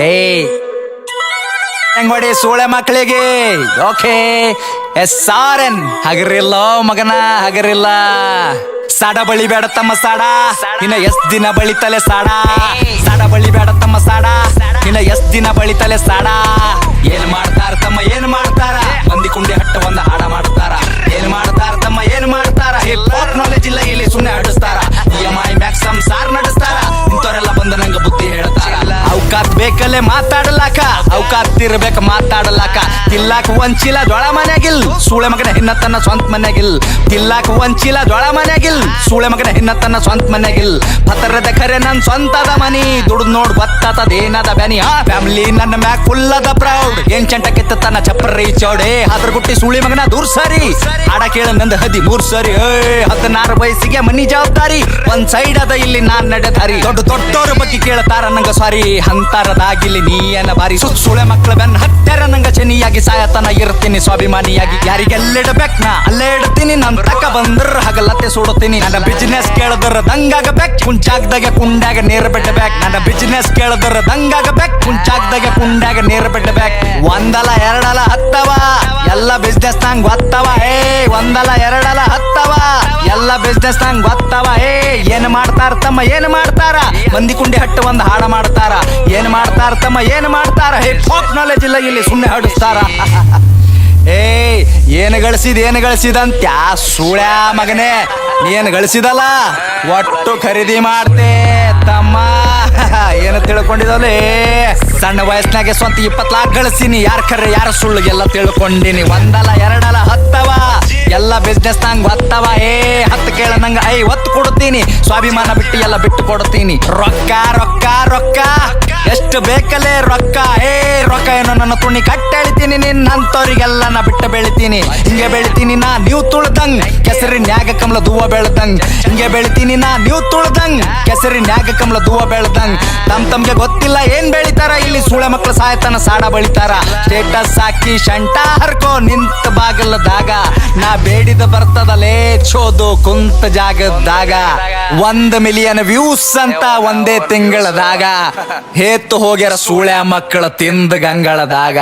ಏಯ್ ಹೆಂಗ್ ಮಾಡಿ ಸೂಳೆ ಮಕ್ಕಳಿಗೆ ಓಕೆ SRN ಹಗರಿಲ್ಲ ಮಗನ ಹಗರಿಲ್ಲ. ಸಾಡ ಬಳಿ ಬೇಡ ತಮ್ಮ ಸಾಡ ಇನ್ನ ಎಷ್ಟ್ ದಿನ ಬಳಿತಲೆ ಸಾಡ. ಸಾಡ ಬಳಿ ಬೇಡ ತಮ್ಮ ಸಾಡ ಇನ್ನ ಎಷ್ಟ್ ದಿನ ಬಳಿತಲೆ ಸಾಡ. ಏನ್ ಮಾಡ್ತಾರ ತಮ್ಮ ಏನ್ ಮಾಡ್ತಾರ, ಮಂದಿ ಕುಂಡಿ ಹಟ್ಟ ಒಂದ ಹಾಡ ಮಾಡ್ತಾರ. ಏನ್ ಮಾಡ್ತಾರ ತಮ್ಮ ಏನ್ ಮಾಡ್ತಾರ, ಹಿಪ್ ಹಾಪ್ ನಾಲೆಜ್ ಇಲ್ಲ ಇಲ್ಲಿ ಸುಮ್ನೆ ಆಡಿಸ್ತಾರ. EMI ಮ್ಯಾಕ್ಸ್ ಸಂಸಾರ್ ನಡೆಸ್ತಾರ, ಇಂಥವ್ರೆಲ್ಲ ಬಂದ ನಂಗ ಬುದ್ಧಿ ಹೇಳ್ತಾರ. ಅವಕಾತ್ ಬೇಕಲ್ಲೇ ಮಾತಾಡಲಾಕ, ಅವಕಾತ್ ಇರ್ಬೇಕ ಮಾತಾಡಲಾಕ. ತಿಲ್ಲಾಕ ಒಂಚಿಲ ದೊಳ ಮನ್ಯಾಗಿಲ್, ಸೂಳೆ ಮಗನ ಹಿನ್ನತನ್ನ ಸ್ವಂತ ಮನ್ಯಾಗಿಲ್. ತಿಲ್ಲಾಕ ಒಂಚಿಲ ದೊಳ ಮನ್ಯಾಗಿಲ್, ಸೂಳೆ ಮಗನ ಹಿನ್ನತನ್ನ ಸ್ವಂತ ಮನ್ಯಾಗಿಲ್. ಪತರದ ಖರೆ ನನ್ ಸ್ವಂತದ ಮನಿ, ದುಡ್ದು ನೋಡ್ ಗೊತ್ತಾತದೇನದ ಬ್ಯಾನಿ. ಫ್ಯಾಮಿಲಿ ನನ್ನ ಮ್ಯಾಕ್ ಫುಲ್ ಅದ ಪ್ರೌಡ್, ಏನ್ ಚಂಟ ಕಿತ್ತತನ ಚಪ್ಪರ್ರಿ ಚೌಡೆ. ಅದ್ರ ಗುಟ್ಟಿ ಸೂಳಿ ಮಗನ ದೂರ್ ಸರಿ, ಹಾಡ ಕೇಳ ನಂದ 13 ಸರಿ. 16 ವಯಸ್ಸಿಗೆ ಮನಿ ಜವಾಬ್ದಾರಿ, ಒಂದ್ ಸೈಡ್ ಅದ ಇಲ್ಲಿ ನಾನ್ ನಡೆದಾರಿ. ದೊಡ್ಡೋರ ಬಗ್ಗೆ ಕೇಳ್ತಾರ ನಂಗ ಸಾರಿ, ಅಂತರದಾಗಿಲ್ಲಿ ನೀಯನ ಬಾರಿ. ಸುಳೆ ಮಕ್ಕಳ ಬೆನ್ನ ಹತ್ತರ ನಂಗ ಚೆನ್ನಿಯಾಗಿ ಸಾಯತನ ಇರ್ತೀನಿ ಸ್ವಾಭಿಮಾನಿಯಾಗಿ. ಯಾರಿಗೆಲ್ಲಿಡಬೇಕ್ ನಾ ಅಲ್ಲೇ ಇಡ್ತೀನಿ, ನನ್ ತಕ್ಕ ಬಂದ್ರ ಹಗಲತ್ತೆ ಸುಡುತ್ತೀನಿ. ನನ್ನ ಬಿಸಿನೆಸ್ ಕೇಳಿದ್ರ ದಂಗಾಗಬೇಕ್, ಕುಂಚಾಗ್ದಾಗ ಕುಂಡ್ಯಾಗ ನೇರ ಬಿಡ್ಬೇಕ್. ನನ್ನ ಬಿಸಿನೆಸ್ ಕೇಳಿದ್ರ ದಂಗಾಗಬೇಕ್, ಕುಂಚಾಗ್ದಾಗ ಕುಂಡ್ಯಾಗ ನೇರ ಬಿಡ್ಬೇಕ್. ಒಂದಲ ಎರಡಲ ಹತ್ತವ ಎಲ್ಲ ಬಿಸ್ನೆಸ್ ನಂಗ್ ಗೊತ್ತವ. ಒಂದಲ ಎರಡಲ ಹತ್ತವ ಎಲ್ಲ ಬಿಸ್ನೆಸ್ ನಂಗ್ ಗೊತ್ತವ. ಏನ್ ಮಾಡ್ತಾರ ತಮ್ಮ ಏನ್ ಮಾಡ್ತಾರ, ಮಂದಿ ಕುಂಡಿ ಹಟ್ಟು ಒಂದ್ ಹಾಡ ಮಾಡ್ತಾರ. ಏನ್ ಮಾಡ್ತಾರ ತಮ್ಮ ಏನ್ ಮಾಡ್ತಾರ, ಹಿಪ್ ಹಾಪ್ ನಾಲೆಜ್ ಇಲ್ಲ ಇಲ್ಲಿ ಸುಮ್ನೆ ಹಾಡಿಸ್ತಾರ. ಏನ್ ಗಳಿಸಿದಂತ ಸೂಳ್ಯಾ ಮಗನೇ, ನೀನ್ ಗಳಿಸಿದಲ್ಲ ಒಟ್ಟು ಖರೀದಿ ಮಾಡ್ತೆ ತಮ್ಮ. ಏನ ತಿಳ್ಕೊಂಡಿದಲೇ, ಸಣ್ಣ ವಯಸ್ಸಿನಾಗೆ ಸ್ವಂತ 20 ಲಾಖ ಗಳಿಸಿನಿ. ಯಾರ ಖರೆ ಯಾರ ಸುಳ್ಳು ಎಲ್ಲ ತಿಳ್ಕೊಂಡಿನಿ. ಒಂದಲ ಎರಡಲ ಹತ್ತವ ಎಲ್ಲ ಬಿಸ್ನೆಸ್ ನಂಗ್ ಗೊತ್ತವ. 10 ಕೇಳ ನಂಗ 50 ಕೊಡ್ತೀನಿ, ಸ್ವಾಭಿಮಾನ ಬಿಟ್ಟು ಎಲ್ಲ ಬಿಟ್ಟು ಕೊಡ್ತೀನಿ. ರೊಕ್ಕ ರೊಕ್ಕ ರೊಕ್ಕ ಎಷ್ಟು ಬೇಕಲ್ಲೇ ರೊಕ್ಕ. ರೊಕ್ಕ ಏನೋ ನನ್ನ ತುಣಿ ಕಟ್ಟೆಳಿತೀನಿ, ನಿನ್ನಂತವ್ರಿಗೆಲ್ಲ ನಾ ಬಿಟ್ಟು ಬೆಳಿತೀನಿ. ಹಿಂಗೆ ಬೆಳಿತೀನಿ ನಾ ನೀವು ತುಳ್ದಂಗ್, ಕೆಸರಿನ್ಯಾಗ ಕಮಲ ದೂವ ಬೆಳ್ದಂಗ್. ಹಿಂಗೆ ಬೆಳಿತೀನಿ ನಾ ನೀವು ತುಳ್ದಂಗ್, ಕೆಸರಿನ್ಯಾಗ ಕಮಲ ದೂವ ಬೆಳ್ದಂಗ್. ತಮ್ಗೆ ಗೊತ್ತಿಲ್ಲ ಏನ್ ಬೆಳಿತಾರ ಇಲ್ಲಿ ಸೂಳೆ ಮಕ್ಳು ಸಾಯತನ ಸಾಡ ಬಳಿತಾರ. ಸ್ಟೇಟಸ್ ಹಾಕಿ ಶಂಟ ಹರ್ಕೋ ನಿಂತ ಬಾಗಲದಾಗ, ನಾ ಬೇಡಿದ ಬರ್ತದಲೇ ಚೋದು ಕುಂತ ಜಾಗದಾಗ. 1 ಮಿಲಿಯನ್ ವ್ಯೂಸ್ ಅಂತ ಒಂದೇ ತಿಂಗಳದಾಗ, ಹೇತ್ತು ಹೋಗ್ಯಾರ ಸೂಳೆ ಮಕ್ಕಳ ತಿಂದ ಗಂಗಳದಾಗ.